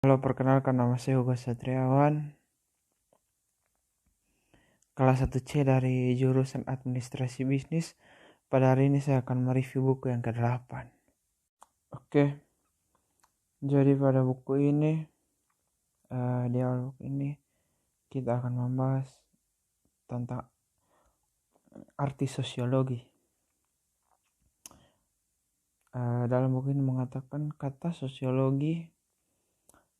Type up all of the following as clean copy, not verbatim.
Halo, perkenalkan nama saya Hugo Satriawan, kelas 1C dari jurusan Administrasi Bisnis. Pada hari ini saya akan mereview buku yang ke-8. Oke, jadi pada buku ini, di awal buku ini, kita akan membahas tentang arti sosiologi. Dalam buku ini mengatakan kata sosiologi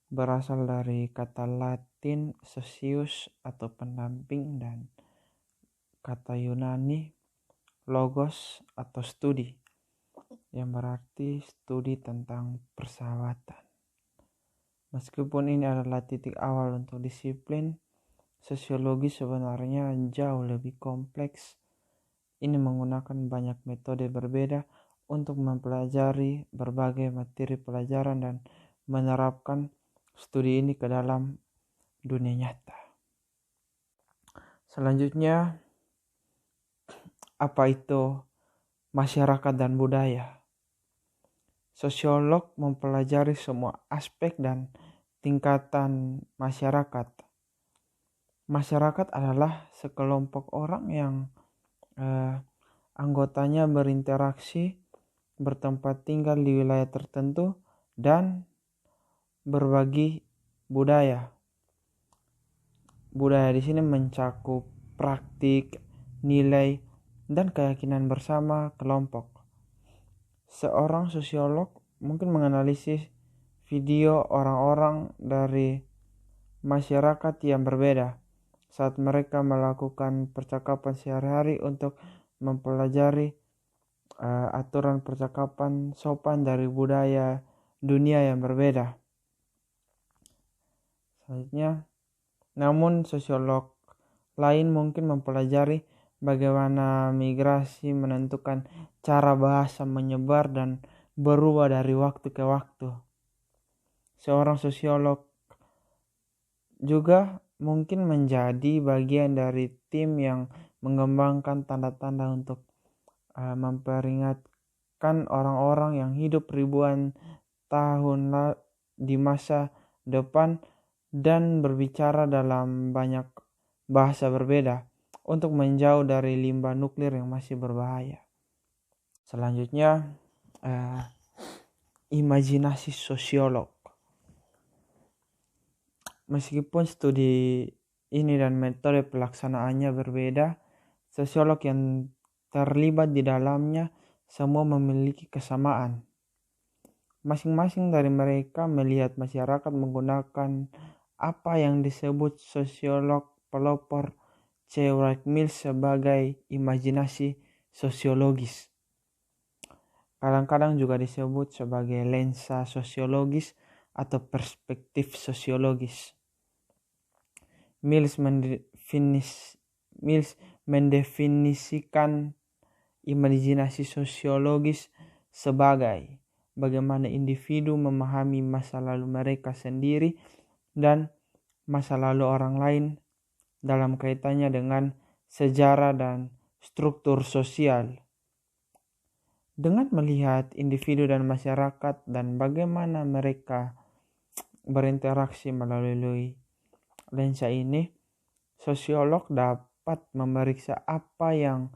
berasal dari kata Latin socius atau pendamping dan kata Yunani logos atau studi yang berarti studi tentang persahabatan. Meskipun ini adalah titik awal untuk disiplin, sosiologi sebenarnya jauh lebih kompleks. Ini menggunakan banyak metode berbeda untuk mempelajari berbagai materi pelajaran dan menerapkan studi ini ke dalam dunia nyata. Selanjutnya, apa itu masyarakat dan budaya? Sosiolog mempelajari semua aspek dan tingkatan masyarakat. Masyarakat adalah sekelompok orang yang anggotanya berinteraksi, bertempat tinggal di wilayah tertentu, dan berbagi budaya. Budaya di sini mencakup praktik, nilai, dan keyakinan bersama kelompok. Seorang sosiolog mungkin menganalisis video orang-orang dari masyarakat yang berbeda saat mereka melakukan percakapan sehari-hari untuk mempelajari aturan percakapan sopan dari budaya dunia yang berbeda. Selanjutnya, namun sosiolog lain mungkin mempelajari bagaimana migrasi menentukan cara bahasa menyebar dan berubah dari waktu ke waktu. Seorang sosiolog juga mungkin menjadi bagian dari tim yang mengembangkan tanda-tanda untuk memperingatkan orang-orang yang hidup ribuan tahun di masa depan dan berbicara dalam banyak bahasa berbeda untuk menjauh dari limbah nuklir yang masih berbahaya. Selanjutnya, imajinasi sosiolog. Meskipun studi ini dan metode pelaksanaannya berbeda, sosiolog yang terlibat di dalamnya semua memiliki kesamaan. Masing-masing dari mereka melihat masyarakat menggunakan apa yang disebut sosiolog pelopor C. Wright Mills sebagai imajinasi sosiologis. Kadang-kadang juga disebut sebagai lensa sosiologis atau perspektif sosiologis. Mills mendefinisikan imajinasi sosiologis sebagai bagaimana individu memahami masa lalu mereka sendiri dan masa lalu orang lain dalam kaitannya dengan sejarah dan struktur sosial. Dengan melihat individu dan masyarakat dan bagaimana mereka berinteraksi melalui lensa ini, sosiolog dapat memeriksa apa yang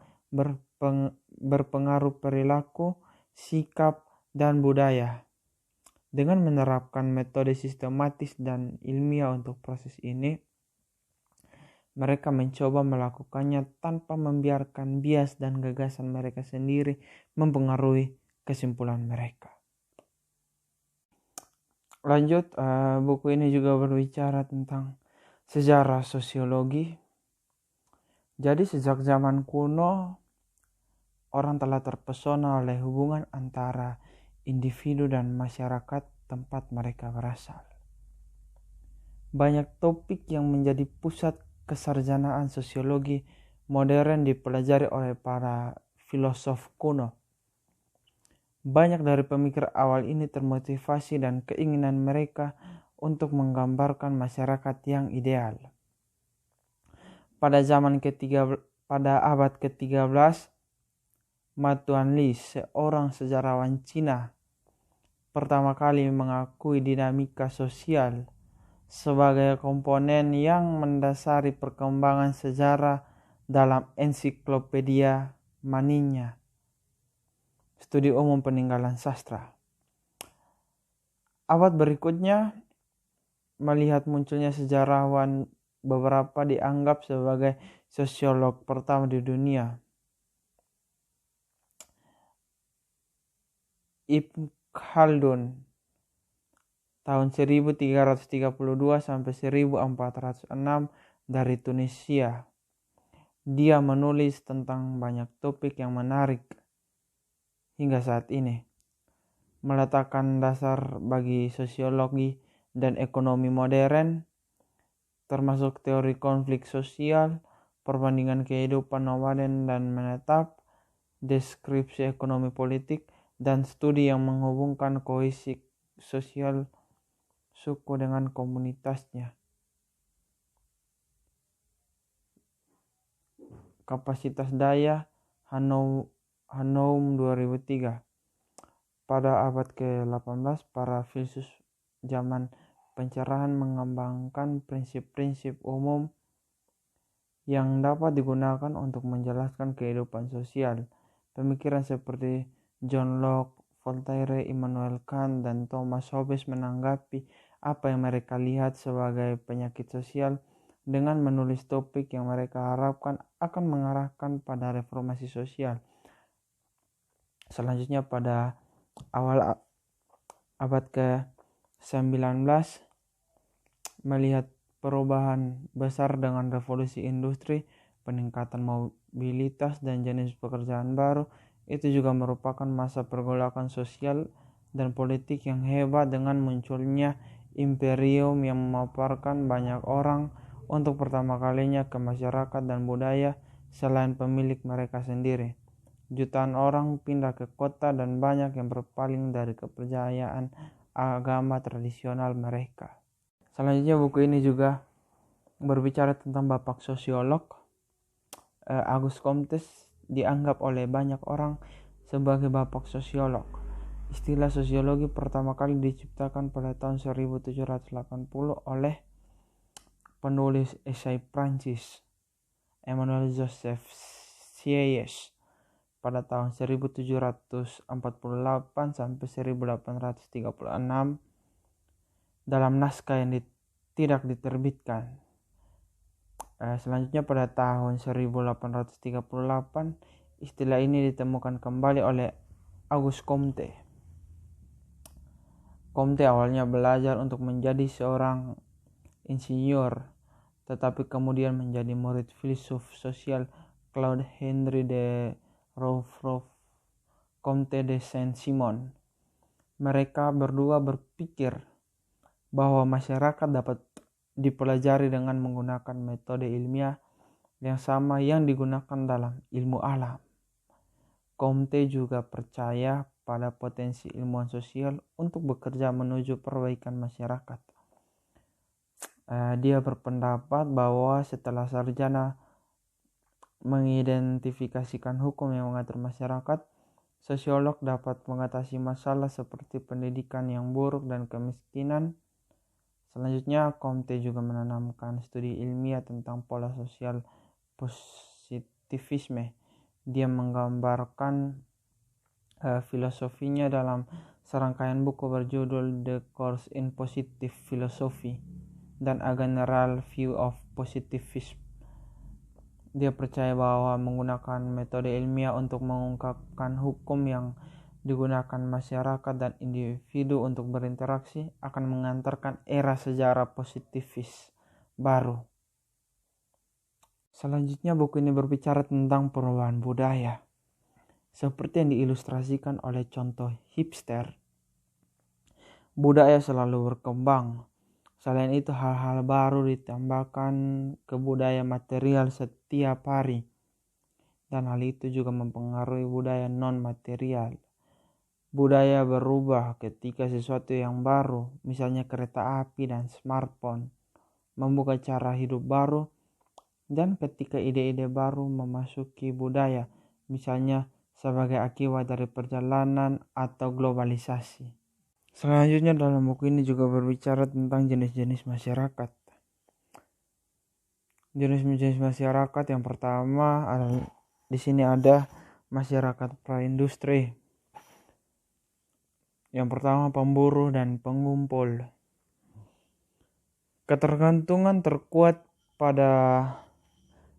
berpengaruh perilaku, sikap, dan budaya. Dengan menerapkan metode sistematis dan ilmiah untuk proses ini, mereka mencoba melakukannya tanpa membiarkan bias dan gagasan mereka sendiri mempengaruhi kesimpulan mereka. Lanjut, buku ini juga berbicara tentang sejarah sosiologi. Jadi sejak zaman kuno, orang telah terpesona oleh hubungan antara individu dan masyarakat tempat mereka berasal. Banyak topik yang menjadi pusat kesarjanaan sosiologi modern dipelajari oleh para filosof kuno. Banyak dari pemikir awal ini termotivasi dan keinginan mereka untuk menggambarkan masyarakat yang ideal. Pada abad ke-13, Ma Tuanli, seorang sejarawan Cina, pertama kali mengakui dinamika sosial sebagai komponen yang mendasari perkembangan sejarah dalam ensiklopedia Maninya, Studi Umum Peninggalan Sastra. Abad berikutnya melihat munculnya sejarawan beberapa dianggap sebagai sosiolog pertama di dunia. Ibn Khaldun tahun 1332 sampai 1406 dari Tunisia. Dia menulis tentang banyak topik yang menarik hingga saat ini, meletakkan dasar bagi sosiologi dan ekonomi modern, termasuk teori konflik sosial, perbandingan kehidupan nomaden dan menetap, deskripsi ekonomi politik, dan studi yang menghubungkan kohesi sosial suku dengan komunitasnya. Kapasitas daya Hanoum 2003. Pada abad ke-18, para filsuf zaman pencerahan mengembangkan prinsip-prinsip umum yang dapat digunakan untuk menjelaskan kehidupan sosial. Pemikiran seperti John Locke, Voltaire, Immanuel Kant, dan Thomas Hobbes menanggapi apa yang mereka lihat sebagai penyakit sosial dengan menulis topik yang mereka harapkan akan mengarahkan pada reformasi sosial. Selanjutnya pada awal abad ke-19 melihat perubahan besar dengan revolusi industri, peningkatan mobilitas dan jenis pekerjaan baru. Itu juga merupakan masa pergolakan sosial dan politik yang hebat dengan munculnya imperium yang memaparkan banyak orang untuk pertama kalinya ke masyarakat dan budaya selain pemilik mereka sendiri. Jutaan orang pindah ke kota dan banyak yang berpaling dari kepercayaan agama tradisional mereka. Selanjutnya buku ini juga berbicara tentang bapak sosiolog Auguste Comte. Dianggap oleh banyak orang sebagai bapak sosiolog. Istilah sosiologi pertama kali diciptakan pada tahun 1780 oleh penulis esai Prancis Emmanuel Joseph Sieyès pada tahun 1748 sampai 1836 dalam naskah yang tidak diterbitkan. Selanjutnya pada tahun 1838 istilah ini ditemukan kembali oleh Auguste Comte. Comte awalnya belajar untuk menjadi seorang insinyur, tetapi kemudian menjadi murid filsuf sosial Claude Henry de Rouvroy Comte de Saint-Simon. Mereka berdua berpikir bahwa masyarakat dapat dipelajari dengan menggunakan metode ilmiah yang sama yang digunakan dalam ilmu alam. Comte juga percaya pada potensi ilmuwan sosial untuk bekerja menuju perbaikan masyarakat. Dia berpendapat bahwa setelah sarjana mengidentifikasikan hukum yang mengatur masyarakat, sosiolog dapat mengatasi masalah seperti pendidikan yang buruk dan kemiskinan. Selanjutnya, Comte juga menanamkan studi ilmiah tentang pola sosial positivisme. Dia menggambarkan filosofinya dalam serangkaian buku berjudul The Course in Positive Philosophy dan A General View of Positivism. Dia percaya bahwa menggunakan metode ilmiah untuk mengungkapkan hukum yang digunakan masyarakat dan individu untuk berinteraksi akan mengantarkan era sejarah positivis baru. Selanjutnya buku ini berbicara tentang perubahan budaya. Seperti yang diilustrasikan oleh contoh hipster, budaya selalu berkembang. Selain itu hal-hal baru ditambahkan ke budaya material setiap hari. Dan hal itu juga mempengaruhi budaya non-material. Budaya berubah ketika sesuatu yang baru, misalnya kereta api dan smartphone, membuka cara hidup baru, dan ketika ide-ide baru memasuki budaya, misalnya sebagai akibat dari perjalanan atau globalisasi. Selanjutnya dalam buku ini juga berbicara tentang jenis-jenis masyarakat. Jenis-jenis masyarakat yang pertama di sini ada masyarakat praindustri. Yang pertama pemburu dan pengumpul. Ketergantungan terkuat pada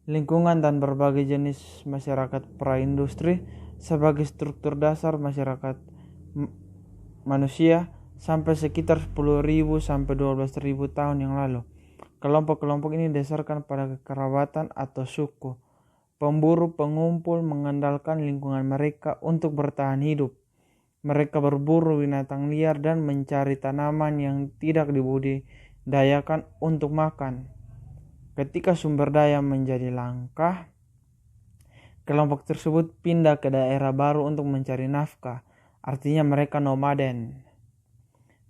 lingkungan dan berbagai jenis masyarakat praindustri sebagai struktur dasar masyarakat manusia sampai sekitar 10.000 sampai 12.000 tahun yang lalu. Kelompok-kelompok ini didasarkan pada kekerabatan atau suku. Pemburu pengumpul mengandalkan lingkungan mereka untuk bertahan hidup. Mereka berburu binatang liar dan mencari tanaman yang tidak dibudidayakan untuk makan. Ketika sumber daya menjadi langka, kelompok tersebut pindah ke daerah baru untuk mencari nafkah. Artinya mereka nomaden.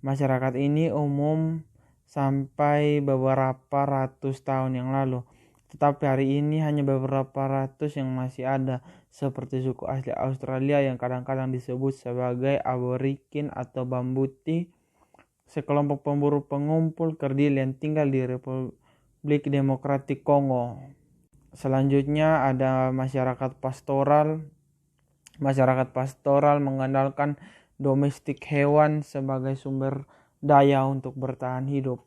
Masyarakat ini umum sampai beberapa ratus tahun yang lalu. Tetapi hari ini hanya beberapa ratus yang masih ada, seperti suku asli Australia yang kadang-kadang disebut sebagai Aborigin atau Bambuti, sekelompok pemburu pengumpul kerdil yang tinggal di Republik Demokratik Kongo. Selanjutnya ada masyarakat pastoral. Masyarakat pastoral mengandalkan domestik hewan sebagai sumber daya untuk bertahan hidup.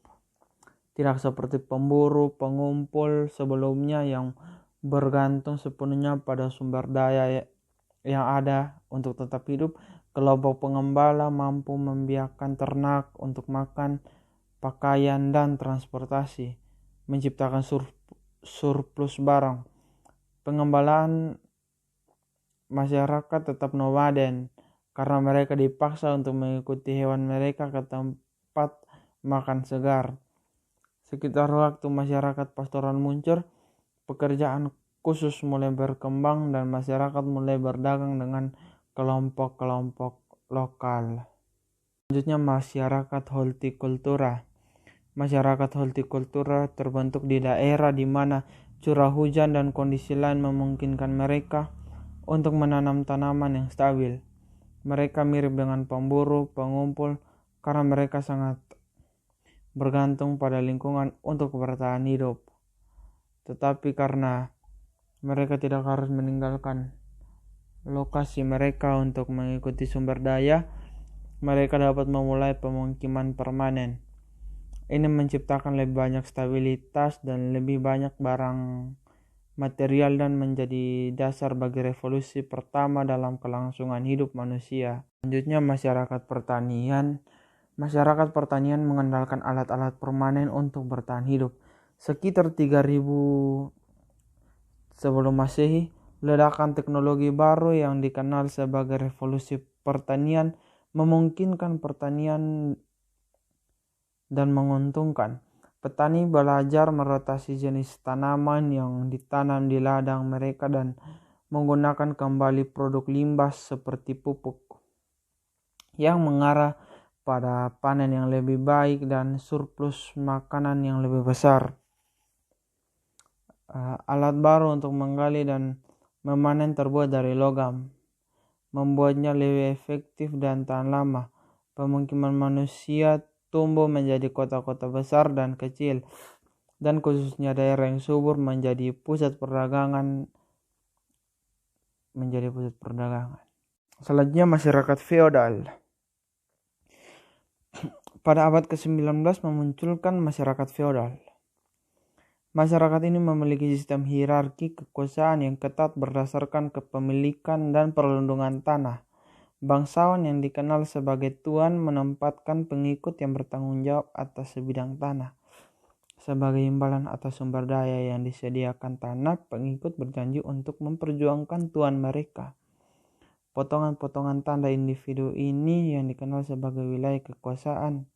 Tidak seperti pemburu pengumpul sebelumnya yang bergantung sepenuhnya pada sumber daya yang ada untuk tetap hidup. Kelompok pengembala mampu membiarkan ternak untuk makan, pakaian, dan transportasi, menciptakan surplus barang. Pengembalaan masyarakat tetap nomaden karena mereka dipaksa untuk mengikuti hewan mereka ke tempat makan segar. Sekitar waktu masyarakat pastoral muncul, pekerjaan khusus mulai berkembang dan masyarakat mulai berdagang dengan kelompok-kelompok lokal. Selanjutnya masyarakat hortikultura. Masyarakat hortikultura terbentuk di daerah di mana curah hujan dan kondisi lain memungkinkan mereka untuk menanam tanaman yang stabil. Mereka mirip dengan pemburu pengumpul karena mereka sangat bergantung pada lingkungan untuk bertahan hidup. Tetapi karena mereka tidak harus meninggalkan lokasi mereka untuk mengikuti sumber daya, mereka dapat memulai pemukiman permanen. Ini menciptakan lebih banyak stabilitas dan lebih banyak barang material dan menjadi dasar bagi revolusi pertama dalam kelangsungan hidup manusia. Selanjutnya masyarakat pertanian. Masyarakat pertanian mengandalkan alat-alat permanen untuk bertahan hidup. Sekitar 3000 sebelum Masehi, ledakan teknologi baru yang dikenal sebagai revolusi pertanian memungkinkan pertanian dan menguntungkan. Petani belajar merotasi jenis tanaman yang ditanam di ladang mereka dan menggunakan kembali produk limbah seperti pupuk yang mengarah pada panen yang lebih baik dan surplus makanan yang lebih besar. Alat baru untuk menggali dan memanen terbuat dari logam, membuatnya lebih efektif dan tahan lama. Pemukiman manusia tumbuh menjadi kota-kota besar dan kecil, dan khususnya daerah yang subur menjadi pusat perdagangan. Selanjutnya masyarakat feodal. Pada abad ke-19 memunculkan masyarakat feodal. Masyarakat ini memiliki sistem hierarki kekuasaan yang ketat berdasarkan kepemilikan dan perlindungan tanah. Bangsawan yang dikenal sebagai tuan menempatkan pengikut yang bertanggung jawab atas sebidang tanah. Sebagai imbalan atas sumber daya yang disediakan tanah, pengikut berjanji untuk memperjuangkan tuan mereka. Potongan-potongan tanah individu ini yang dikenal sebagai wilayah kekuasaan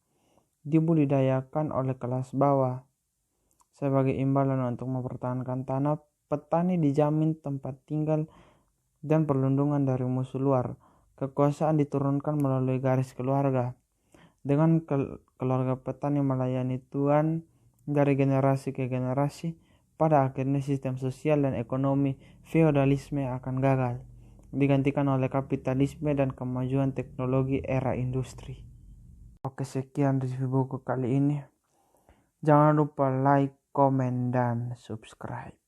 dibudidayakan oleh kelas bawah. Sebagai imbalan untuk mempertahankan tanah, petani dijamin tempat tinggal dan perlindungan dari musuh luar. Kekuasaan diturunkan melalui garis keluarga. Dengan keluarga petani melayani tuan dari generasi ke generasi, pada akhirnya sistem sosial dan ekonomi feodalisme akan gagal, digantikan oleh kapitalisme dan kemajuan teknologi era industri. Oke, sekian review buku kali ini. Jangan lupa like, komen, dan subscribe.